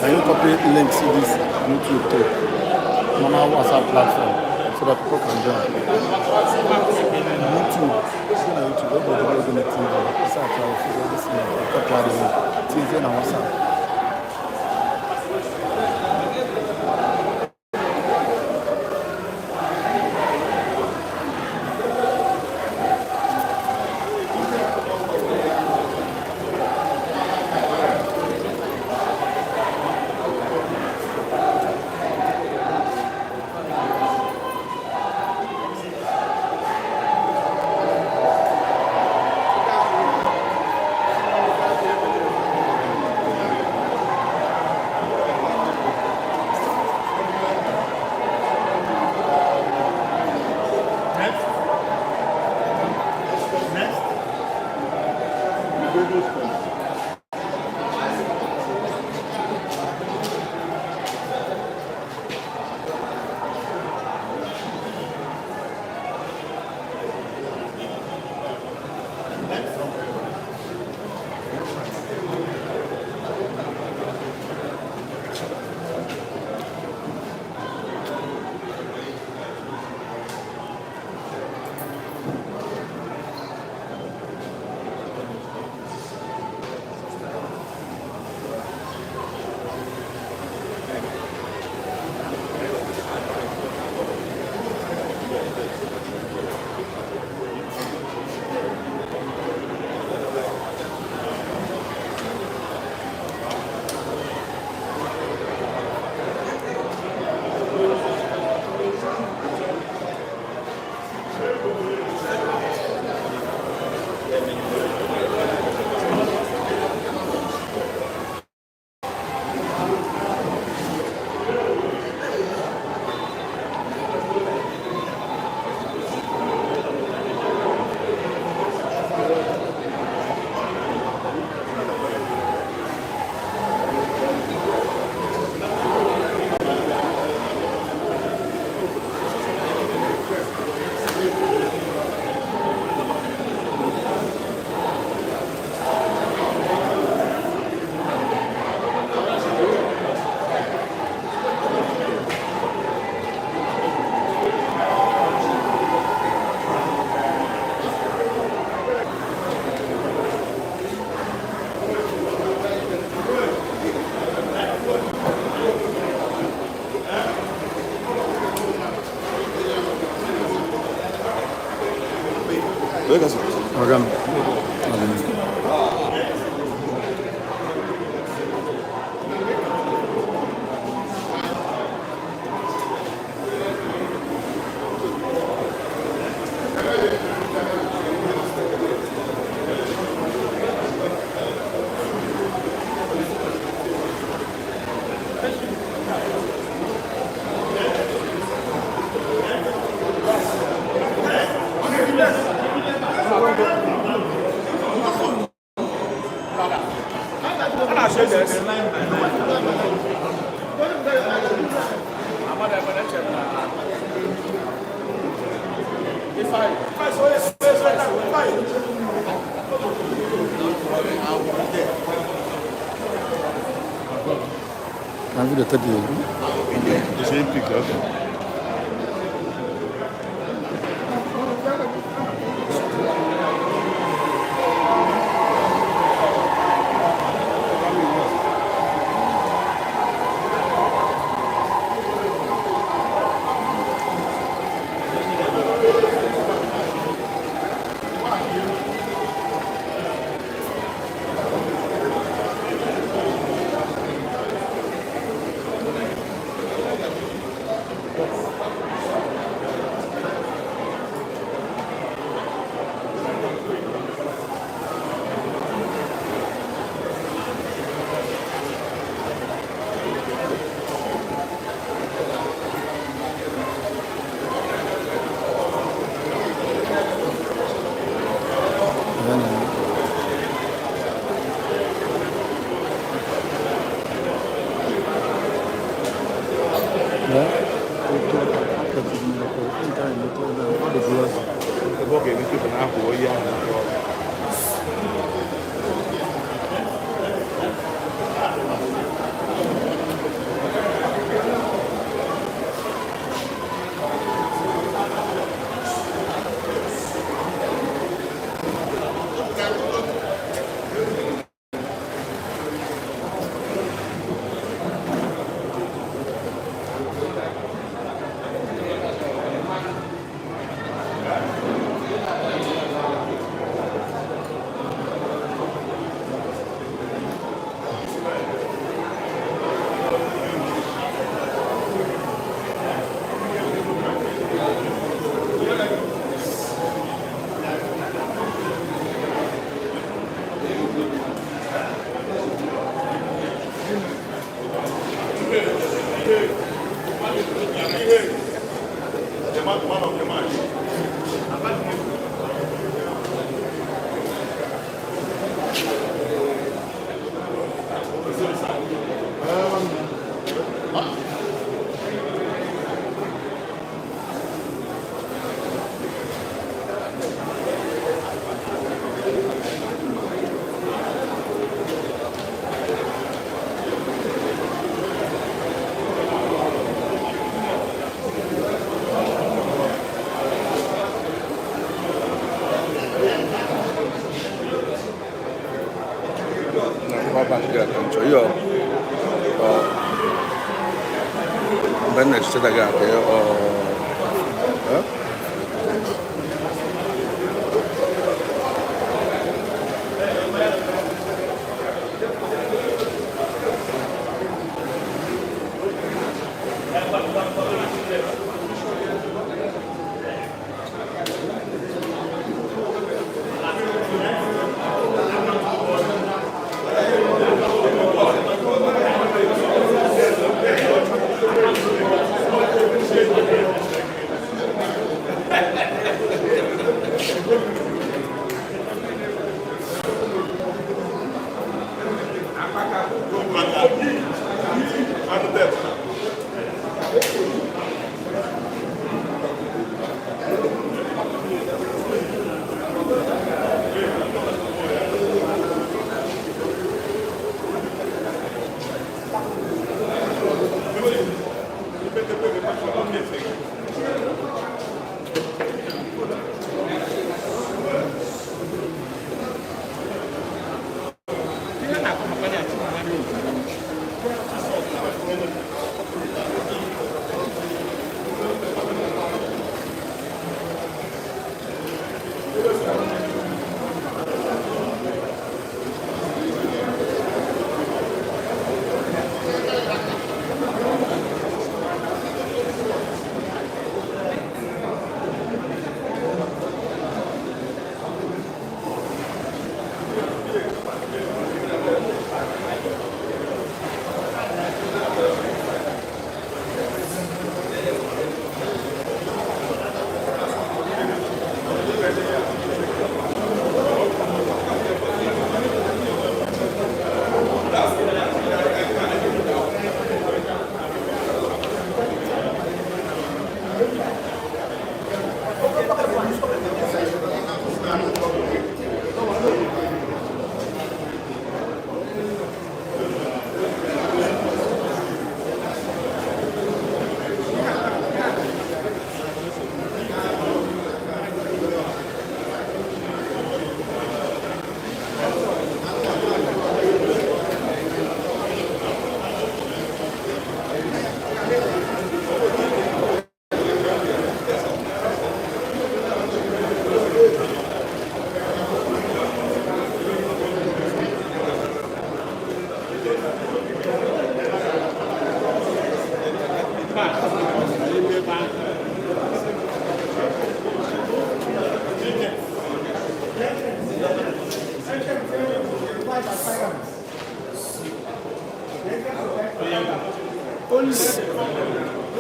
Can you copy links to this YouTube to normal WhatsApp platform so that people can join? YouTube. Everybody knows on the TV. It's our life. It's our TV and WhatsApp. Hocam. Envie de te dire. J'ai une pique-up. Ben işte de geldi.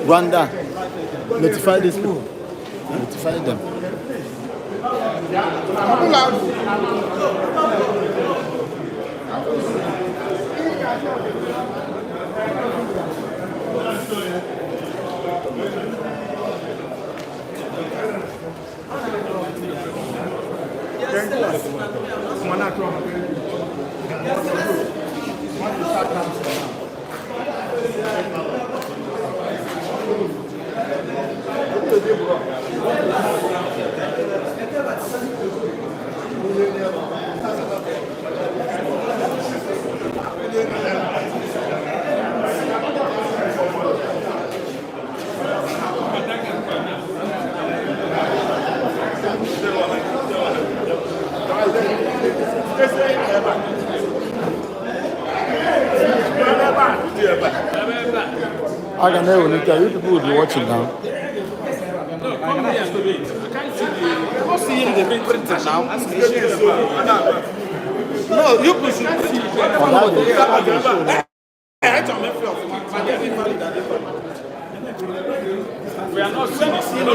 Rwanda, notify these people. Notify them. I can never look at you people will be watching now. I can't see him, they've been printed now. No, you push it. We are not seeing No.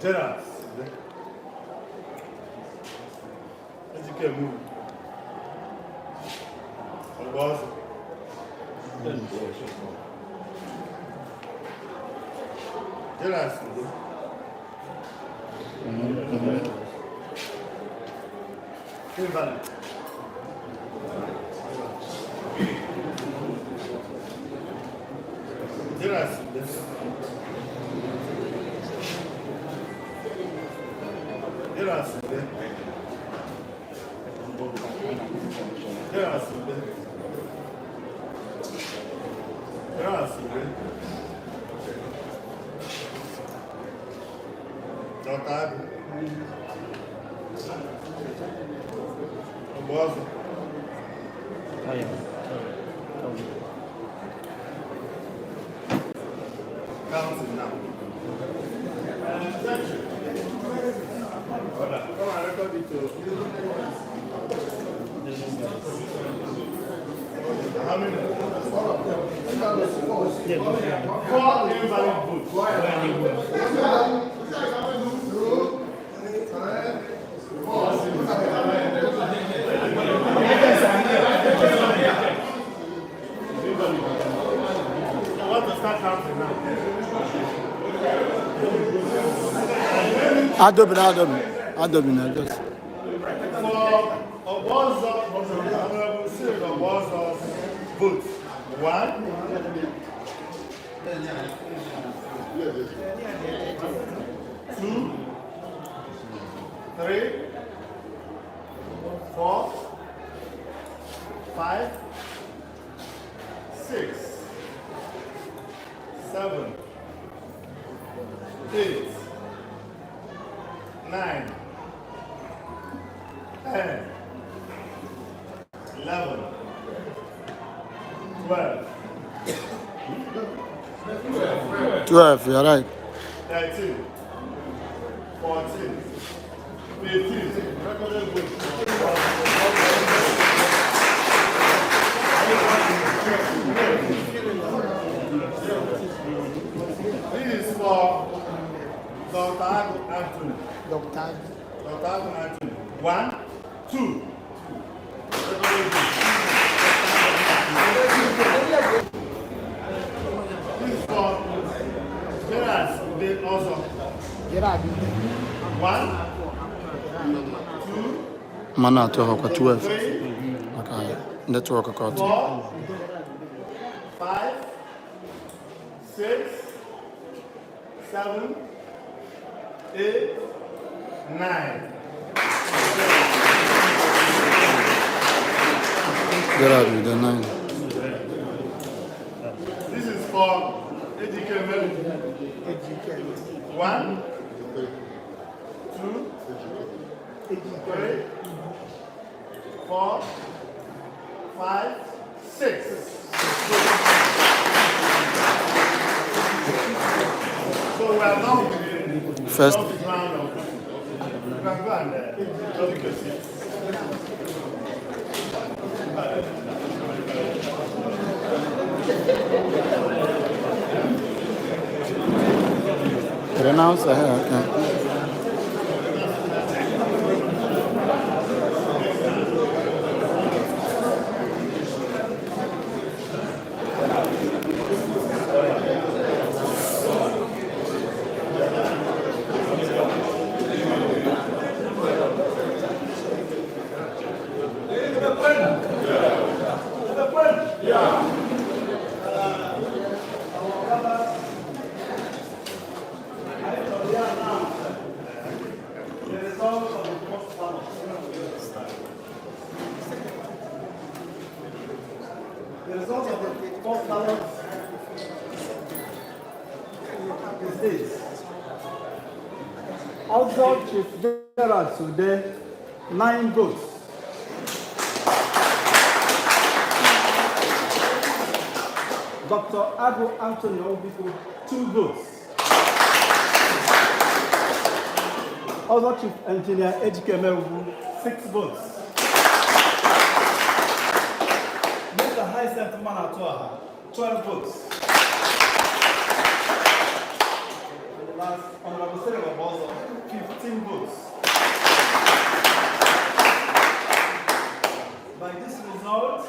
Gerard. Ejike move. Ọgbọ́n. Gerard. Invalid. Gerard. Gerard. Notado. Famoso. Counting now. Come on, record it too. How many? Four invalid votes. I want to start counting now. Adobe now, just. For Obozo, Honorable Cyril Obozo's votes. 1, 2, 3, 4, 5, 6, 7, 8, 9, 10, 11, 12, 12, you're right. 13, 14, 15, recorded votes. This is for Dr. Anthony. Dr. Anthony. 1, 2. Recorded votes. This is for Gerard. They also. 1, 2, Mana to have 12. 3, Okay. Network account. 4, 5, 6, 7, 8, 9. Get out with the 9. This is for Ejike Melody. 1, 2, 3, 4, 5, 6. So we are now in the First. round of you can go and take your seat. Renounce, okay. The result of the first ballot is this. Outdoor Chief Gerard Sude, 9 votes. Dr. Abu Anthony Obiko, 2 votes. Other Chief Engineer Ejike Mewu, 6 votes. Mr. Hyacinth Manatuaha, 12 votes. Last Honorable Senator Bozo, 15 votes. By this result,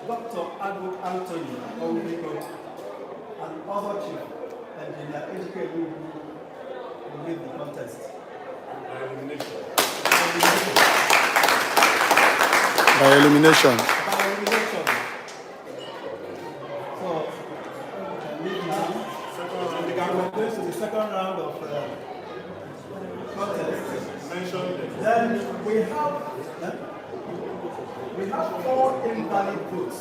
Dr. Adwood Anthony Owiko and other Chief Engineer Ejike Mewu will lead the contest. By elimination. By elimination. So, now, we are going to the second round of contest. Then we have 4 invalid votes.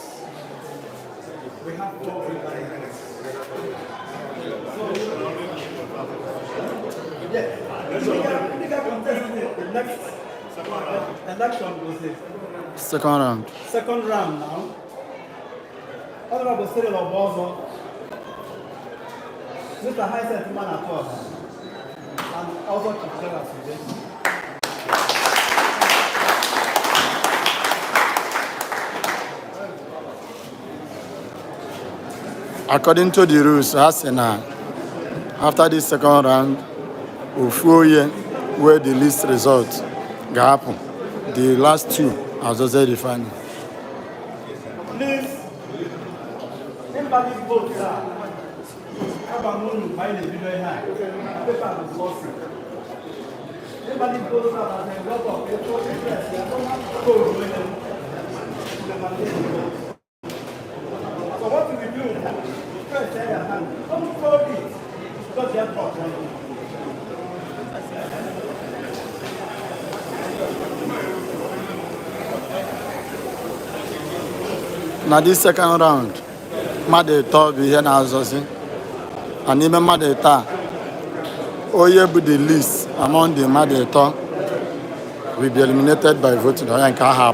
We have 4 invalid votes. So, we can contest the next election was the Second round. second round now. Honorable Cyril Obozo, Mr. Hyacinth Manatuaha, and other Chief General today. According to the rules, after this second round, Ufuoye, where the list results happen. The last 2 are just the final. Please, invalid votes are Kabamunu by the video high. Paper is lost. Invalid votes are a lot of petrol interest. They don't have to go with them. So what do we do? First, say your hand. Don't throw it. Because they have brought money. Now this second round, Made Thor be here now, and even Made Thor, Oye be the least among the Made Thor will be eliminated by voting. And Kaha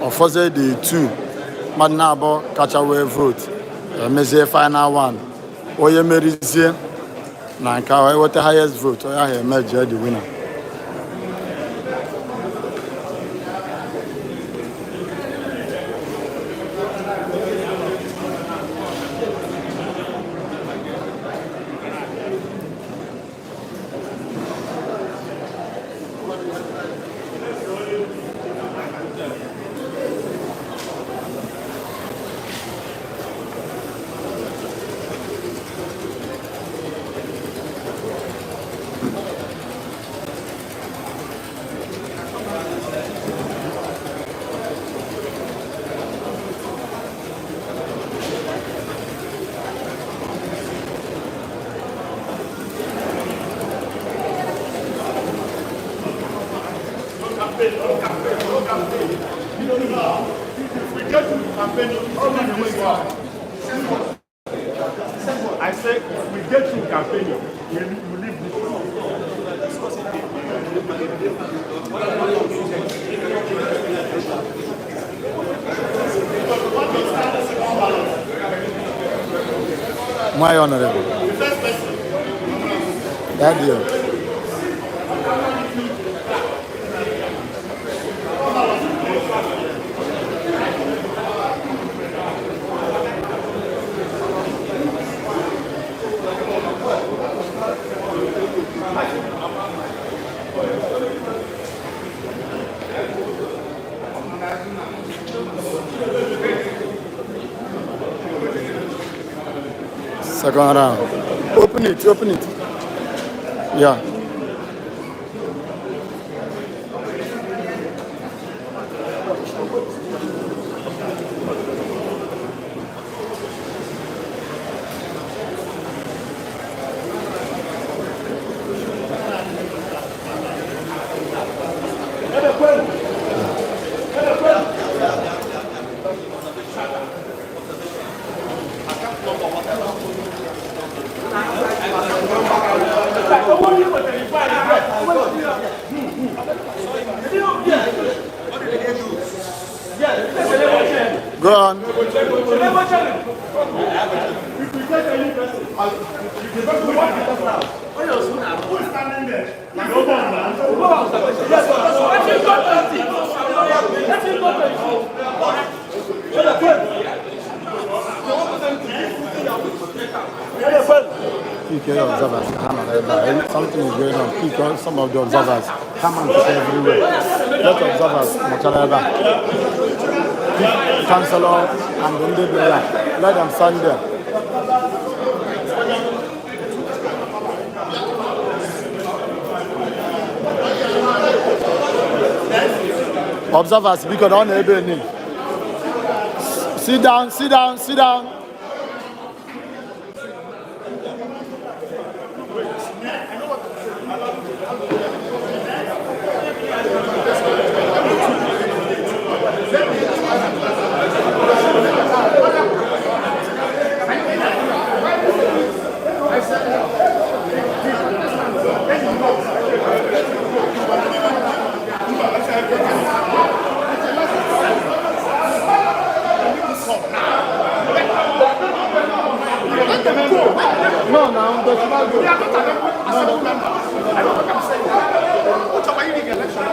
of course the 2, Madnabo catch away vote. Meze final one. Oye Merizie, Nanka, what the highest vote? Oye Meji the winner. I say, if we get through campaigning, we leave this. My honorable. That deal. Second round. Open it. Yeah. Go on. standing there? PK observers, something is going on. PK, some of the observers come and sit everywhere. Let observers, councillor, and then they let them stand there. Observers, because on Ebe. Sit down, sit down, sit down. No, no, that's not good. No, What about Ebe Election?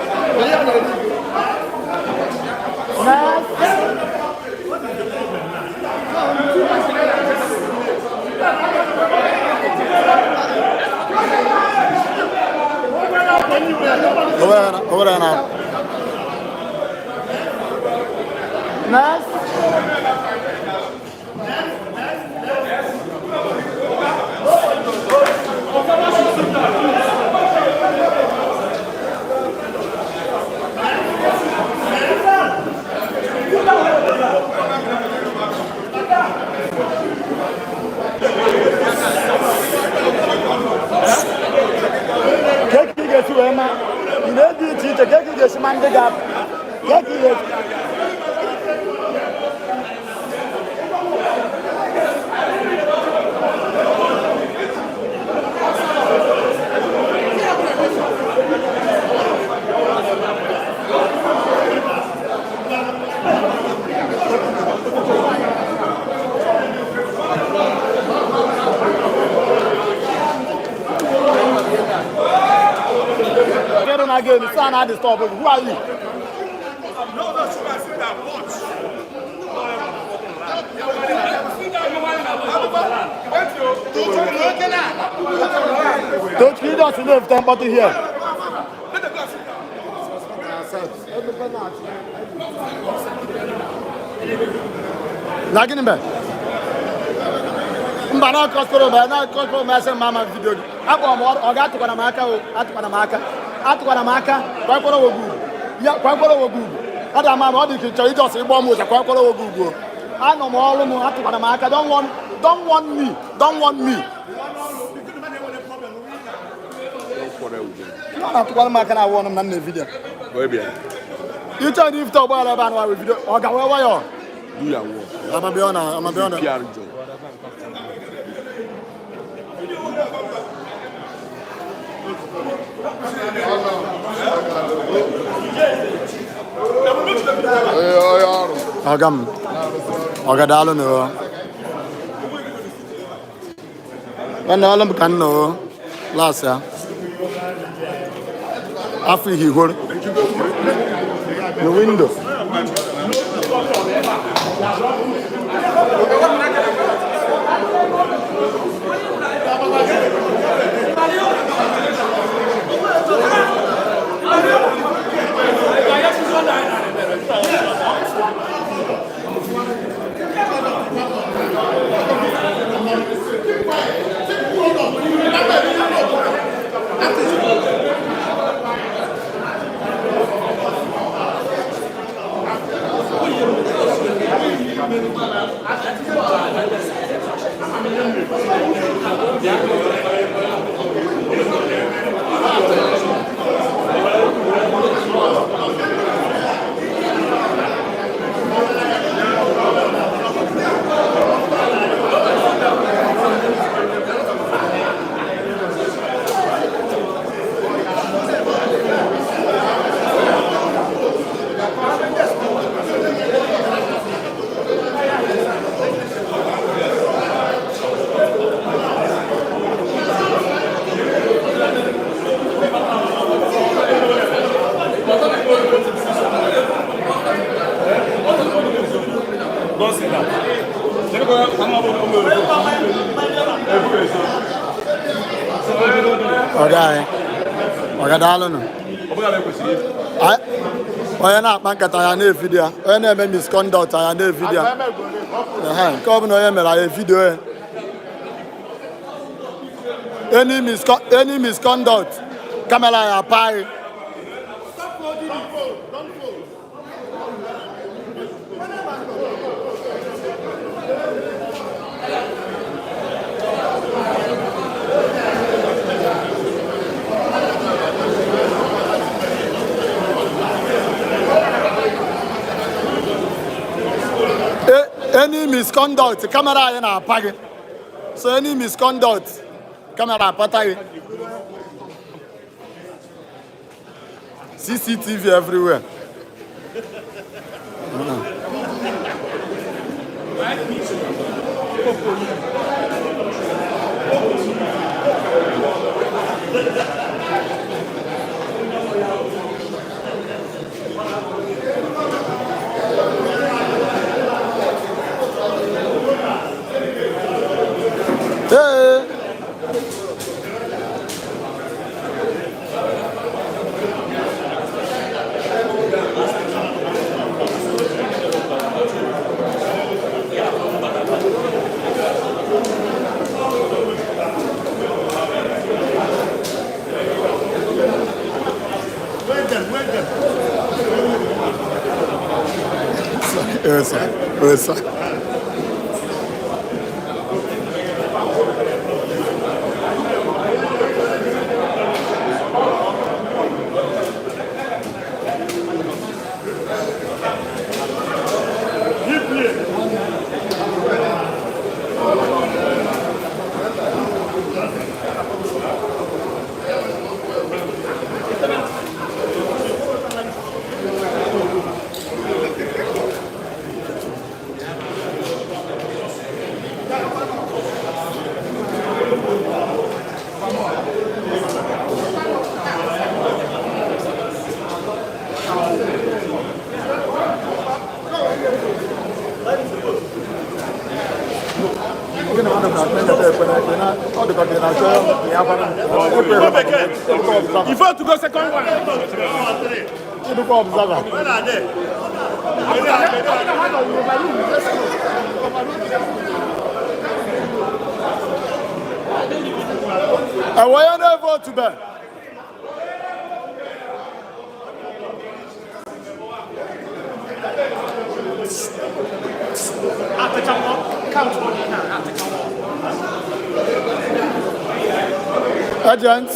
Over there now. Next. Again, the sun had to stop. Who are you? No, that's what I said. That watch. Don't feed us enough time but here. Lagin be. Mbana koskoro be na koskoro me say mama video. Akwa mo oga tukwana maka o, atukwana maka. Atukwana maka, kwakworo wogu. Ya kwakworo wogu. Ada mama odi ki chori just igbo mo se kwakworo wogu. Ano mo olu mo atukwana maka. Don't want me. Don't want me. No, atukwana maka na won na na video. Go be. You tell if to boy aba na video. Oga we yo. Do your work. I'm be on. PR job. Oga dalo no. When all of can no last year. After he hold the window. Ọga daalụnụ. Onye na-akpa nkata ya na-evidio ya, onye na-eme misconduct ya na-evidio ya. Nke ọ bụla onye mere ya evidio ya. Any misconduct, kamera ya apaghi. Any misconduct, camera anyị na-apa gị. So any misconduct, camera apata gị. CCTV everywhere. Essa. Il faut to go second one. When are they? And why are they vote to bed? Agents.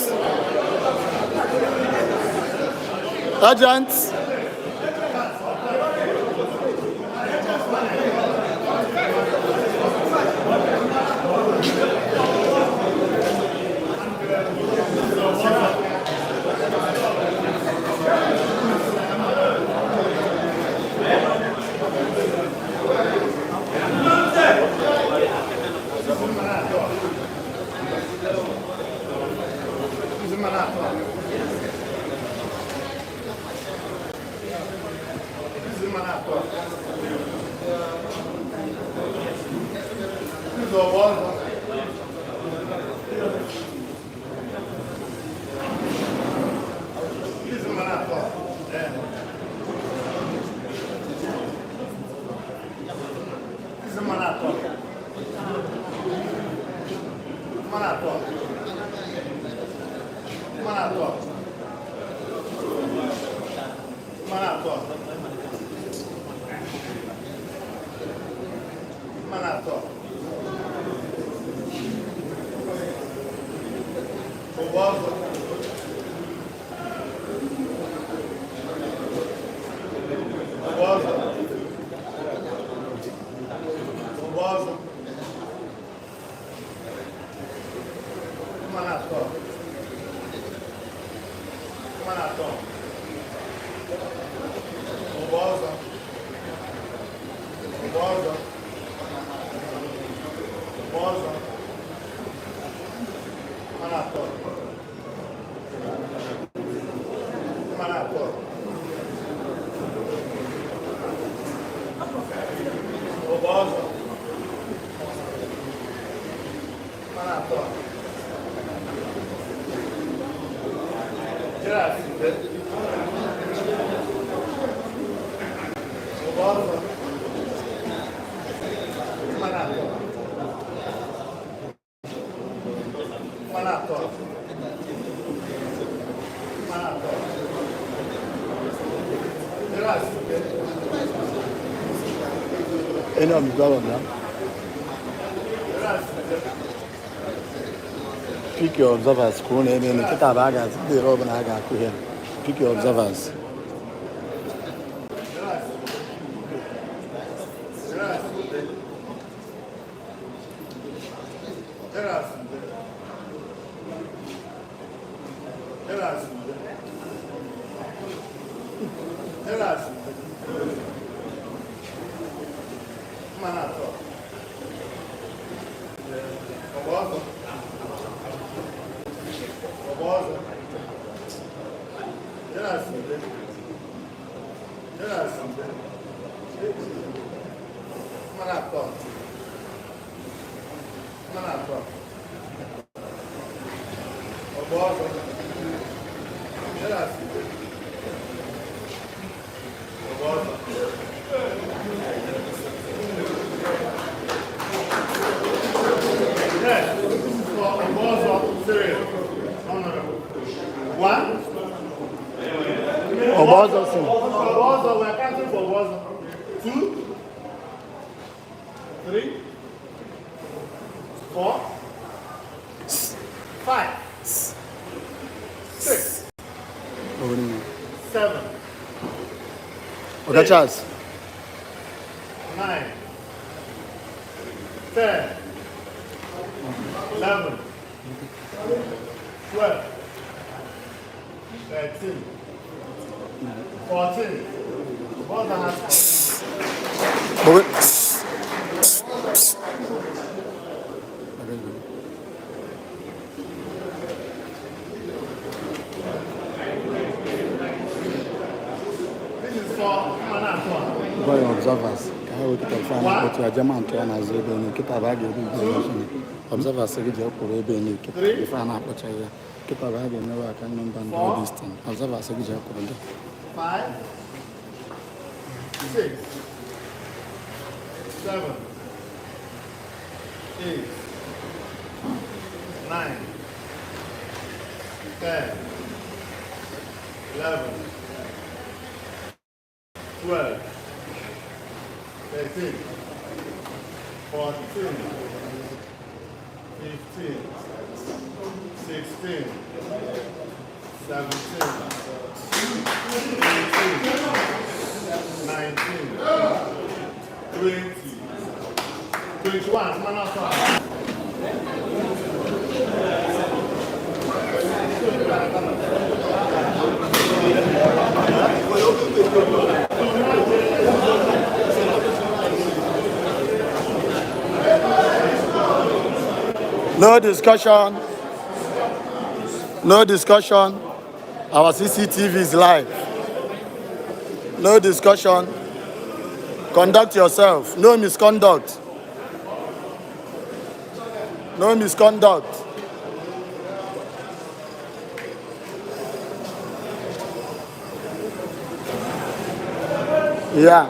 Any of the of them? Pick your observers. Pick your observers. Obozo, we're counting for Obozo. 2, 3, 4, 5, 6, 7. Okay, Charles. 9, 10, 11, 12, 13, 14. What the heck? This is for Manatwa. Boy observers. Can I look at the fan? But you are German to an Azodo and keep a bag of information. Observers say you have to be in the keep a fan up. Keep a bag and never can number and do this thing. Observers say you have to do 5, 6, 7, 8, 9, 10, 11, 12, 13, 14, 15, 16, 17, 19, 20, 21. No discussion. No discussion. Our CCTV is live. No discussion. Conduct yourself. No misconduct. No misconduct. Yeah.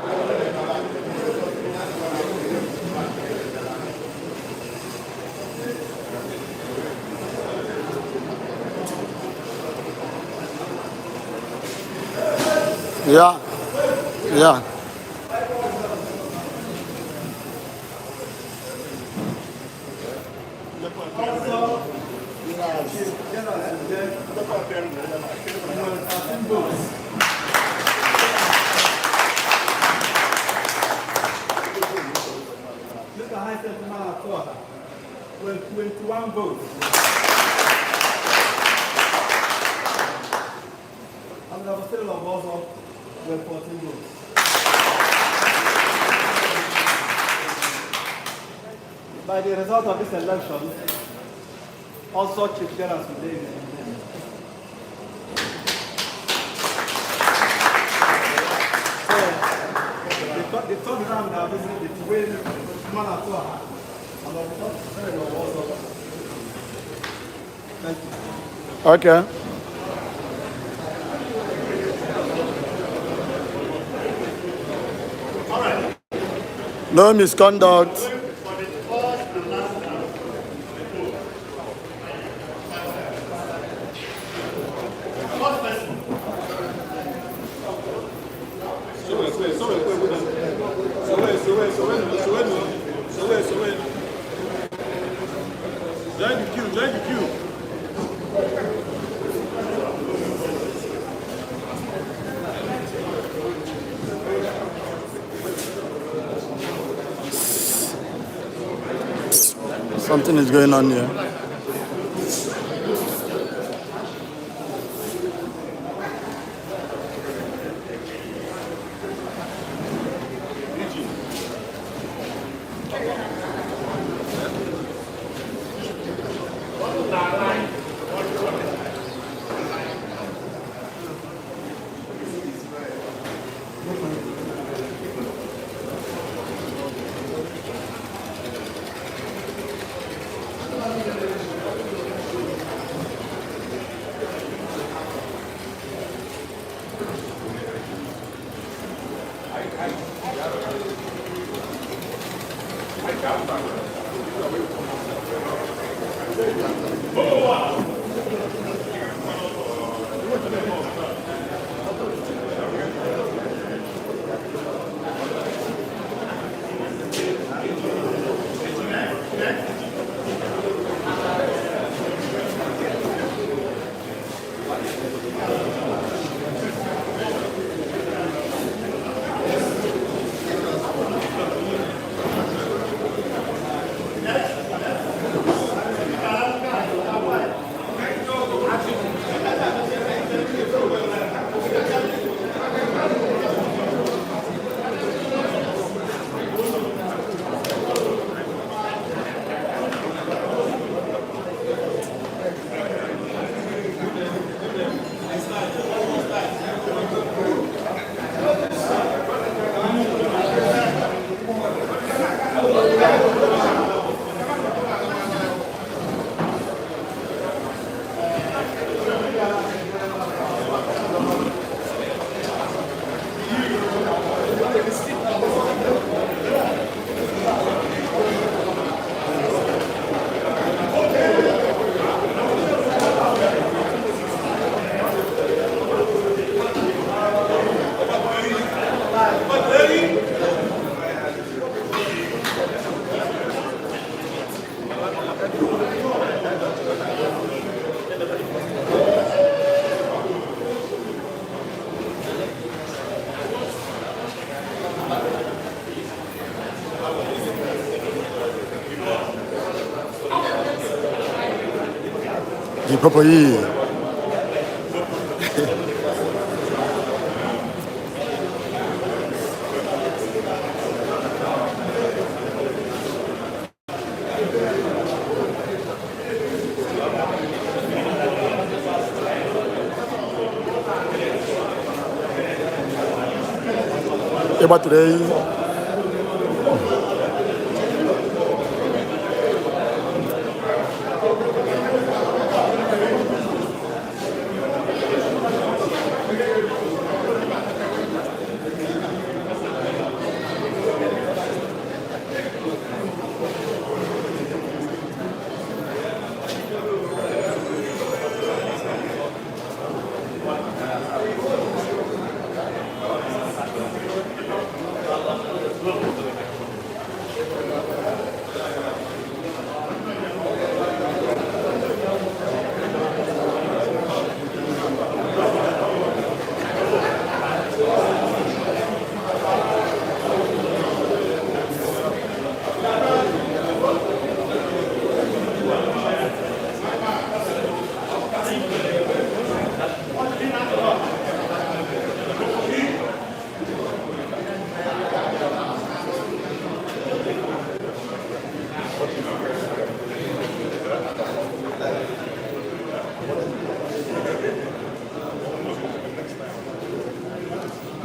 Yeah. Yeah. Mr. High Senator with 21 votes. And the State of Obozo with 14 votes. By the result of this election, also Chief General today. The third round now is the win Manatwa. And of course, State of Obozo. Thank you. Okay. No misconduct. Join the queue, join the queue. Something is going on here. The proper year. About today.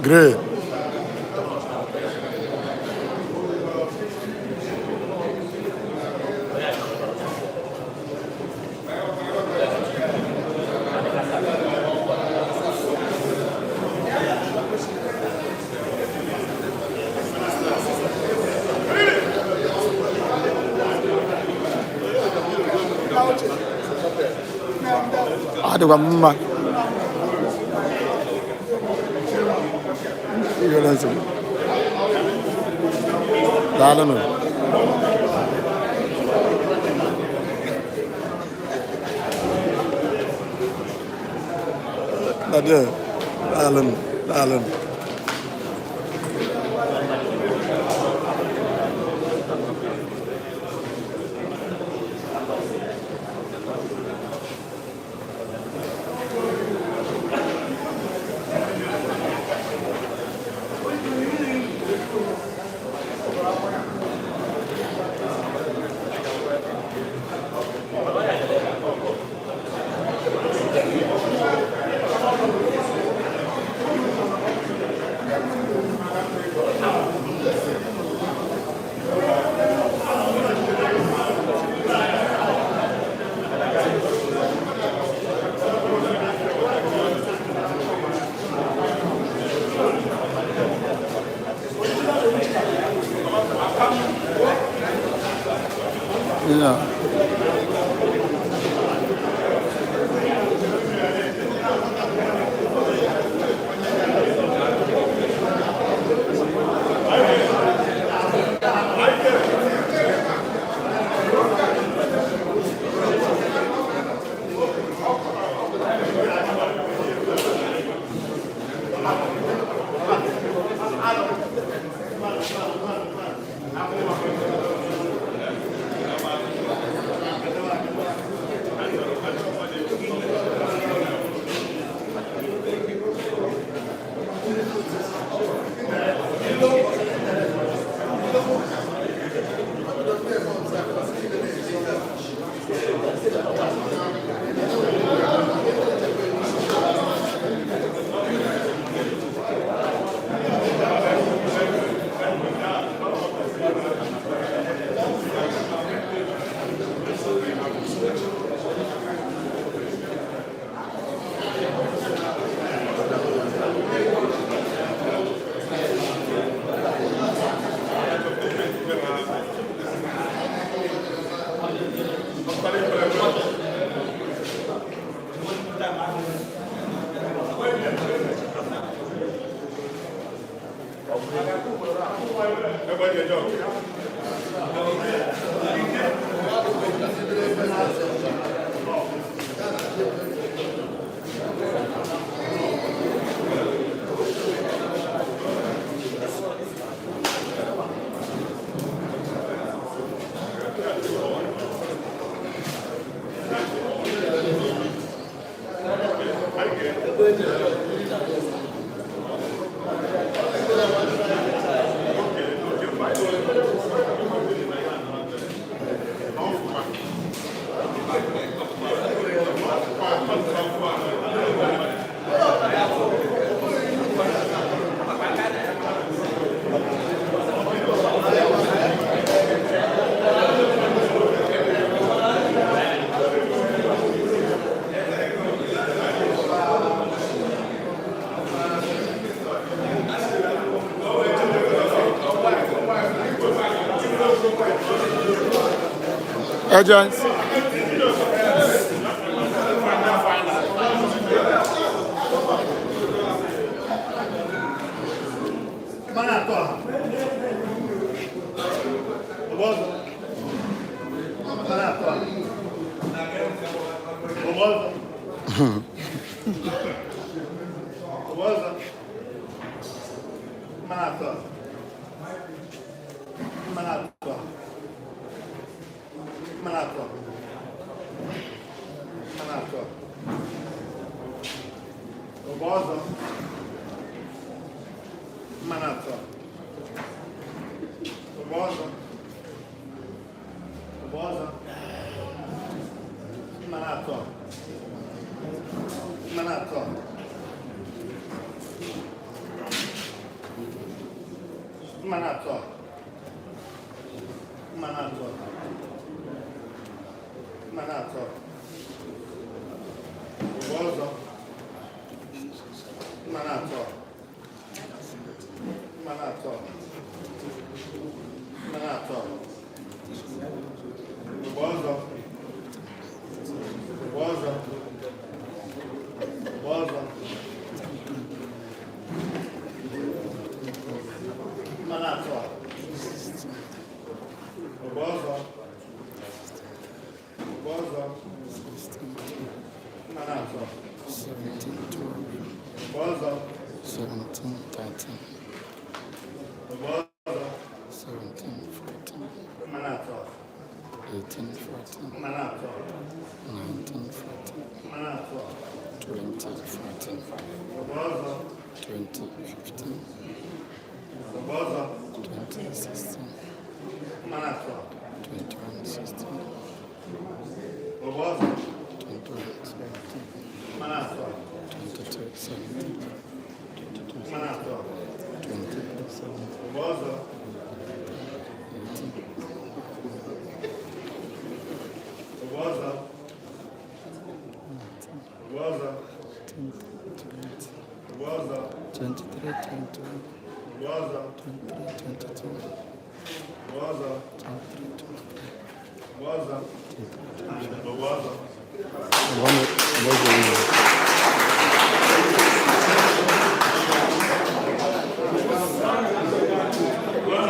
Great. adịkwa m mma igere nsị daalụnụ daalụnụ Yeah. Agents. 17, 12, 17, 13, 17, 14, 18, 14, 19, 14, 20, 14, 20, 15, 20, 16, 21, 16, 21, 17, 22, 17, 22, 27, 23, 21, 22,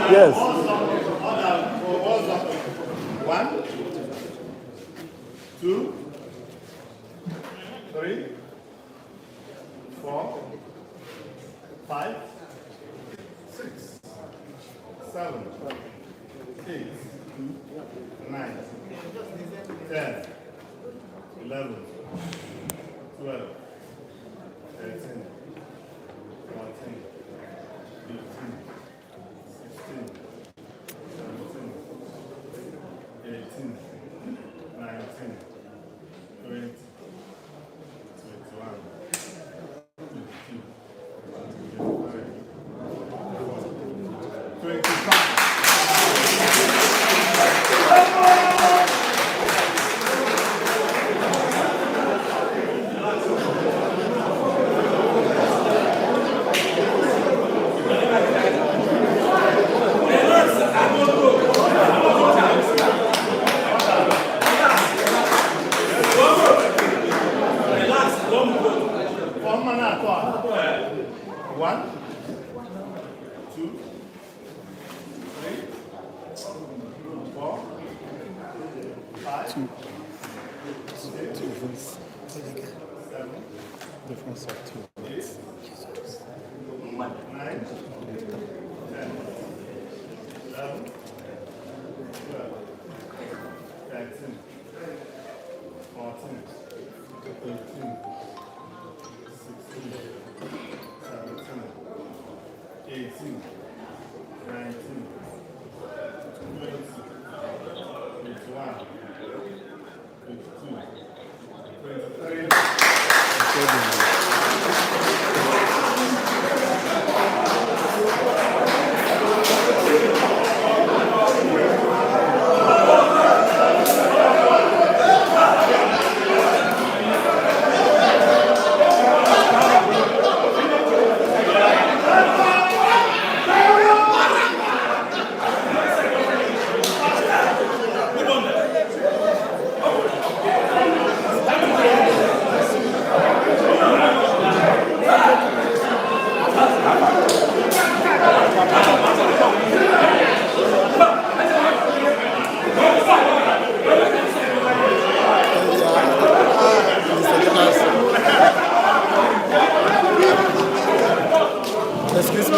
Yes. 1, 2, 3, 4, 5, 6, 7, 8, 9, 10, 11, 12, 13, 14, 15, 16, 17, 18, 19, 20, 21, 22, 23, 25. One, two, three, 4, 5, 6, 7, difference of 2. 8, 9, 10, 11, 12, 13, 14, 15, 16, 17, 18, 19, 20, 21, 22, 23. Excuse me.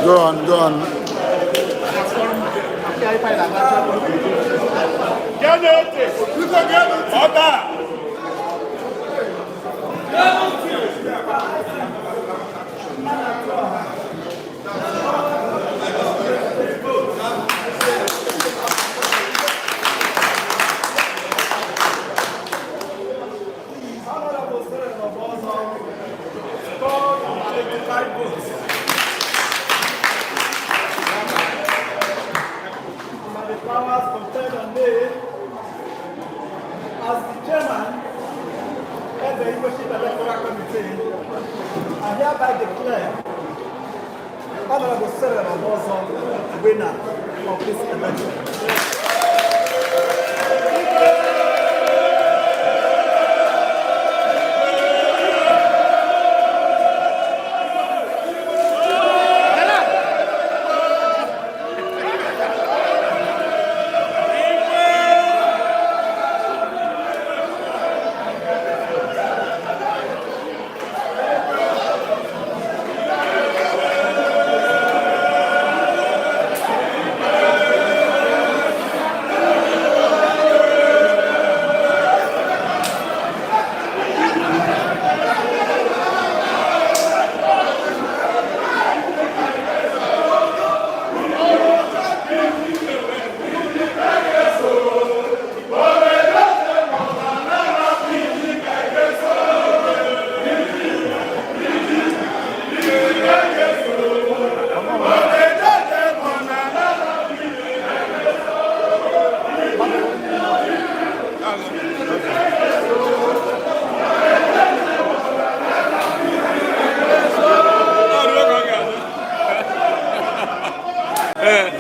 Go on, go on. Get it! Powers conferred on me as the chairman of the Igweship Electoral Committee, I hereby declare Honorable Cyril Omozo winner of this election.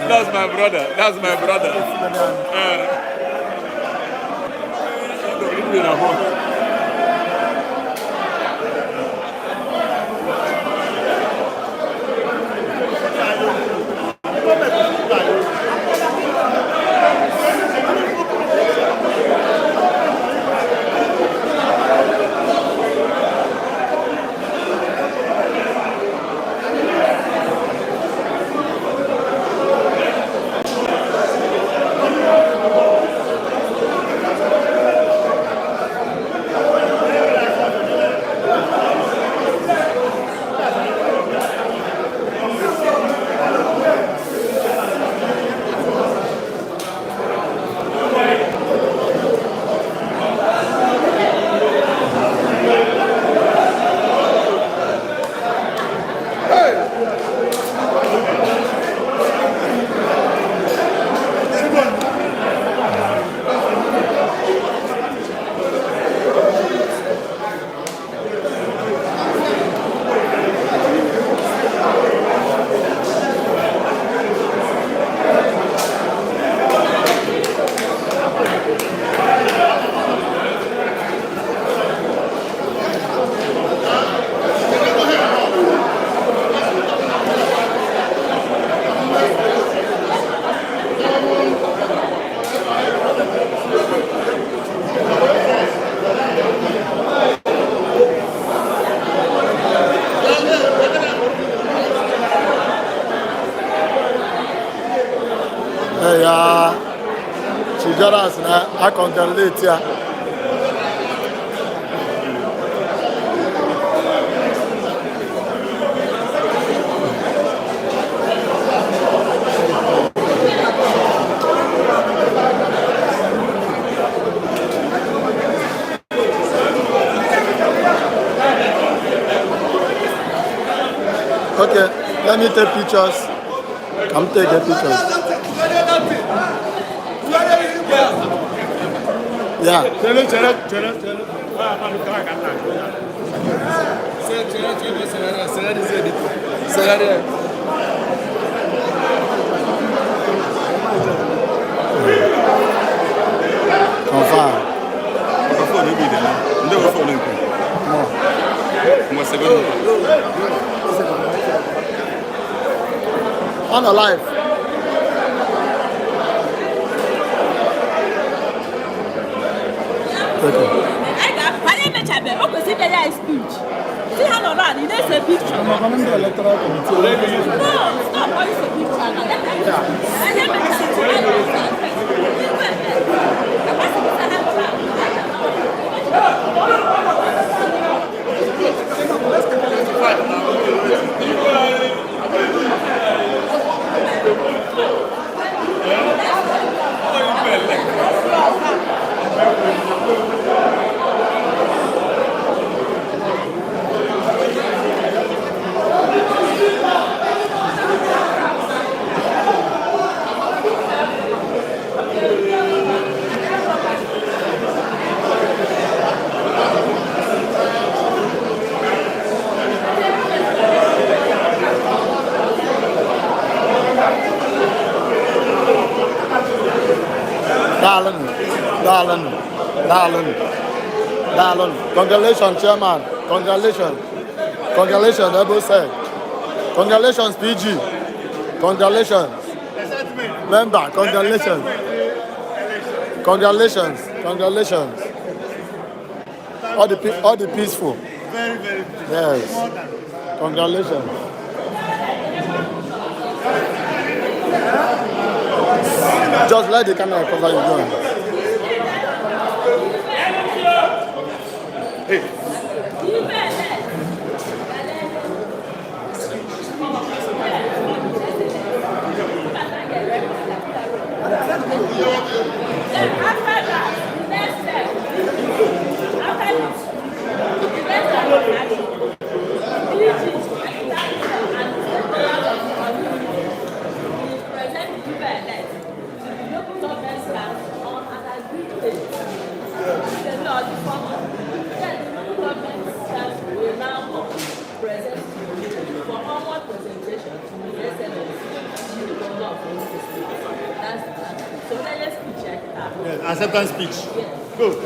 That's my brother. That's my brother. Yeah, she got us now. I congratulate you. Okay, let me take pictures. I'm taking pictures. Yeah. Confirm. On a live. Speech. See how no run, it is a picture. I'm a electoral committee. No, stop, what is a picture? I Darling. Congratulations, Chairman. Congratulations. Congratulations, Ebe said. Congratulations, PG. Congratulations. Member, congratulations. Congratulations. Congratulations. All the peaceful. Very, very Yes. Congratulations. Just let the camera cover you going. Acceptance speech. Good.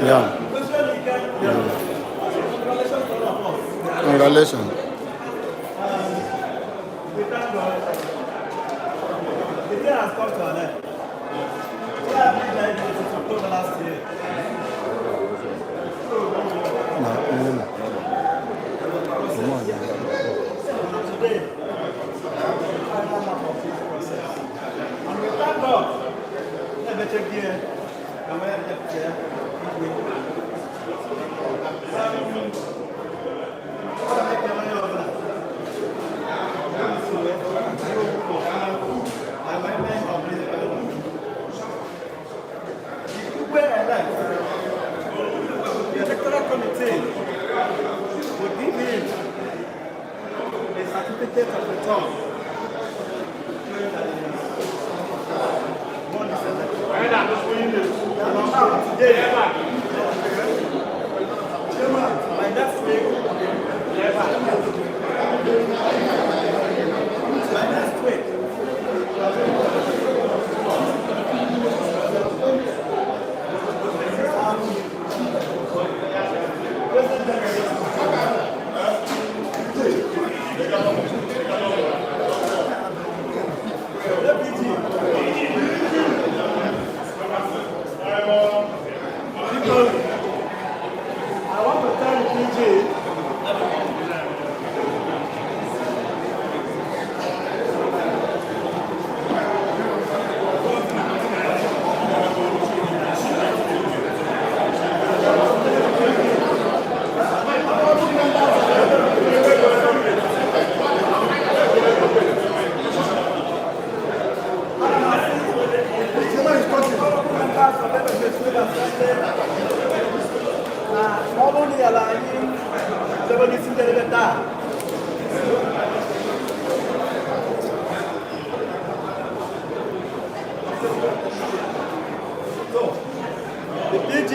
Yeah. Congratulations. The day has come to an end. We have been like this since October last year. Today, final lap of this process. And we thank God. Let me check here. And we have to check here. The electoral committee will give him a certificate of return. By next week, ala anyị debe n'isi njedebe taa. So, the PG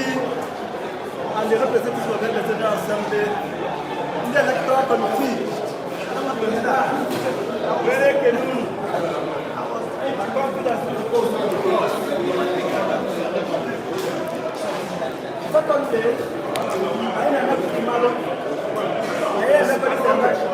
and the representatives of the General Assembly in the Electoral Committee, very canoe. My confidence in the post. Secondly, I am not the mother. I am never the election.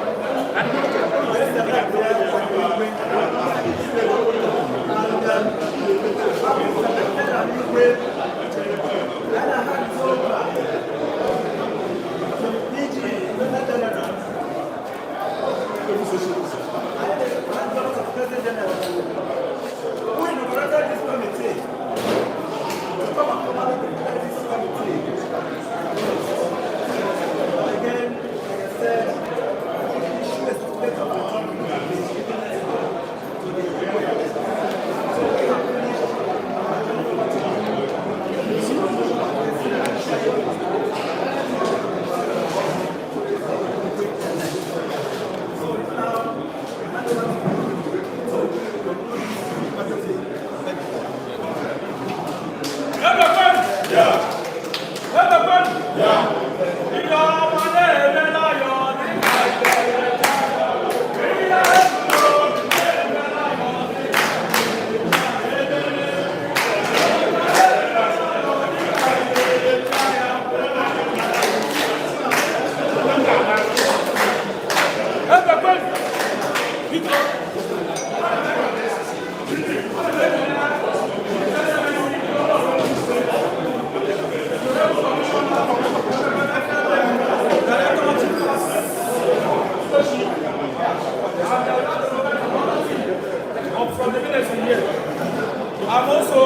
I'm also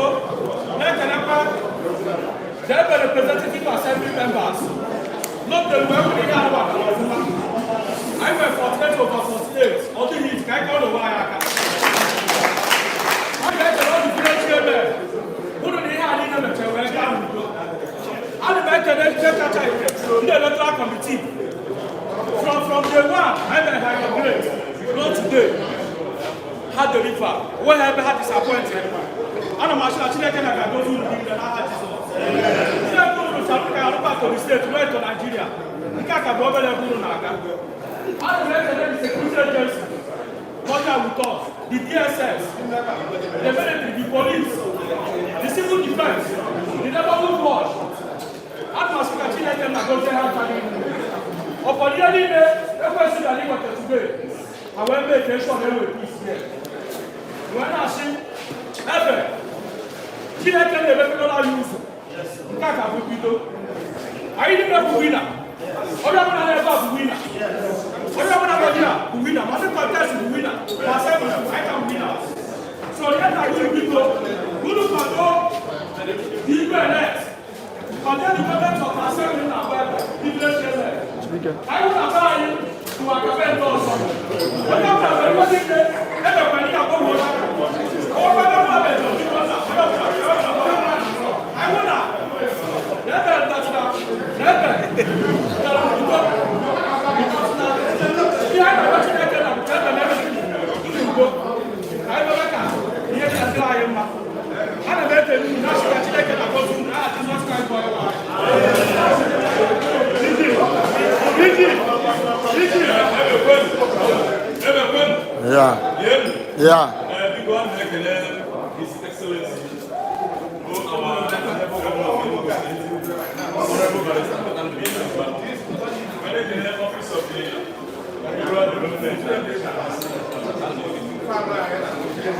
the representative assembly members, not the one with the Yarawa. I went for 10 over 48, all the heat, I call the Wayaka. I got a lot of great chairmen. Who do they have in the chairman? I met the electoral committee. From day one, I met her great, not today. Had the river, wherever had disappointed. And I'm actually going to go to the the state, went to Nigeria. The security agency, what are with us? The DSS, the military, the police, the civil defense, the neighborhood watch. And I'm actually going to go to upon the other day, everyone said that they were today. I went to make sure they were peace here. When I see, ever, she had to use. I didn't have a winner. Other one I never have a winner. Other one I have a winner. My contest is the winner. Myself, I can winner. So yes, I will be good. Who look at all the elect. But then the government of myself in our web, the I would have tried to a government also. But now I wasn't there. Everybody have come over. Yeah. His Excellency, office of the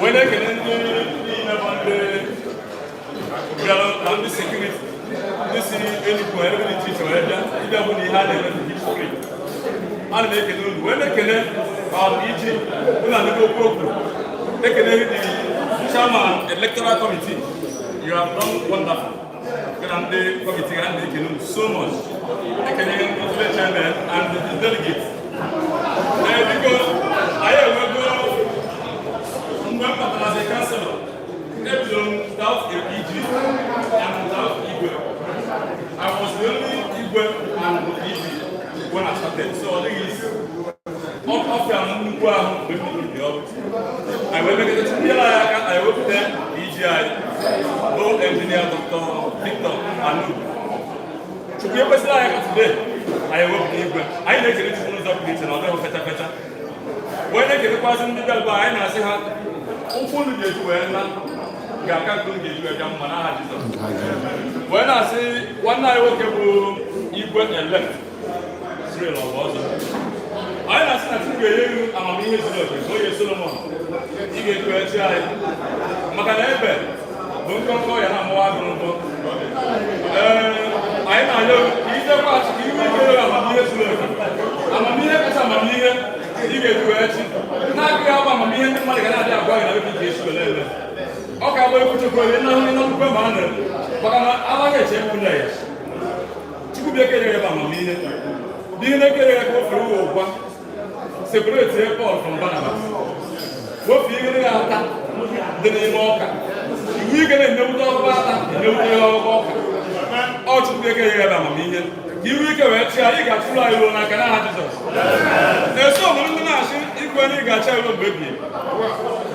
when I can enter the security, this is any teacher, even when he had a history. And they can when they can Egypt, when I go program, they can the chairman electoral committee. You have done wonderful. And the committee and they can do so much. They can the chairman and the delegates. Because I will go as a councillor. Without a PG and without Ebe. I was the only Ebe and ọfịa nnukwu ahụ mgbe mmiri dị ọkụ anyị wee megide tinyere anyị aka anyị wepụta iji anyị bụ enjinia Dr. Victor Anu chukwu ekwesịrị anyị ka today anyị wepụta igwe anyị na-ekele chukwu n'ụzọ pụrụ iche na ọ dịghị fecha fecha wee na-ekelekwazị ndị bịalba anyị na-asị ha ụkwụ unu ga-eji wee na ga-aka nke unu ga-eji wee bịa mma n'aha Jizọs wee na-asị nwanne anyị nwoke bụ igwe elect Israel ọbụ ọzọ anyị na-asị na Chukwu ga-enye ihu amamihe zuru oke ka onye Solomon ị ga-eji wee chi anyị maka na ebe bụ nkọnkọ ya na amụwa agụrụ mbụ anyị na-anya ka idekwachi ka iwe ike ya amamihe zuru oke amamihe kacha amamihe ị ga-eji wee chi na-akụghị abụ amamihe ndị mmadụ ga na-adị agwa gị na ebe ị ga-esi wele ele ọ ka agba ekwu Chukwu onye na-ahụ n'ọkpukpe ma a na maka na amaghị eche ekwula ya Chukwu bịa kere ya bụ amamihe n'ihe na-ekere ya ka o fere uwe ụgwa separate Paul from Barnabas wepụ ihe na-ata dị n'ime ọka iwu ike na-enewute ọkụ ata enewute ya ọkụ ọka ọ Chukwu ekere ya bụ amamihe ka iwu ike wee chịa ị ga-achụrụ anyị ruo n'aka n'aha Jizọs na-eso obodo ndị na-achị ikwe na ị ga-achị anyị ruo mgbe ebie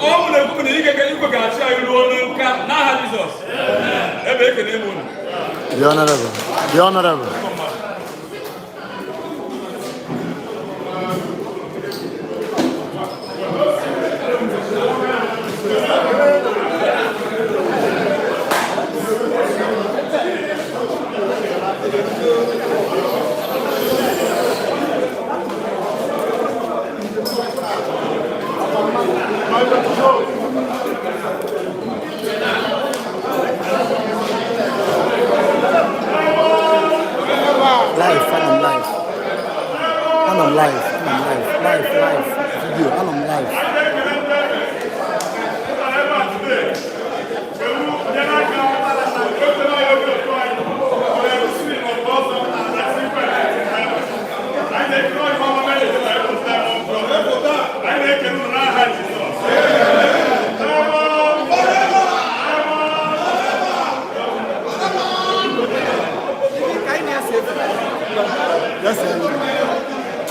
ọ bụ na ekwukwu na ikwe ga-achị anyị ruo n'nka n'aha Jizọs ebe ekene m unu The Honorable. The Honorable. live video, and I'm live. Yes, sir.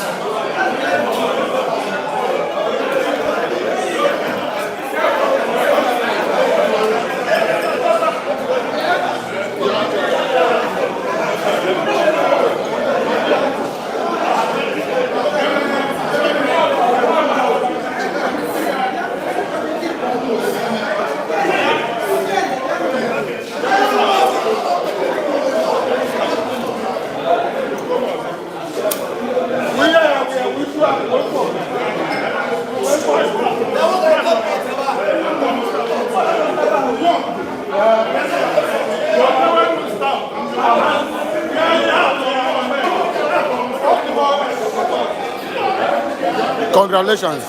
Congratulations.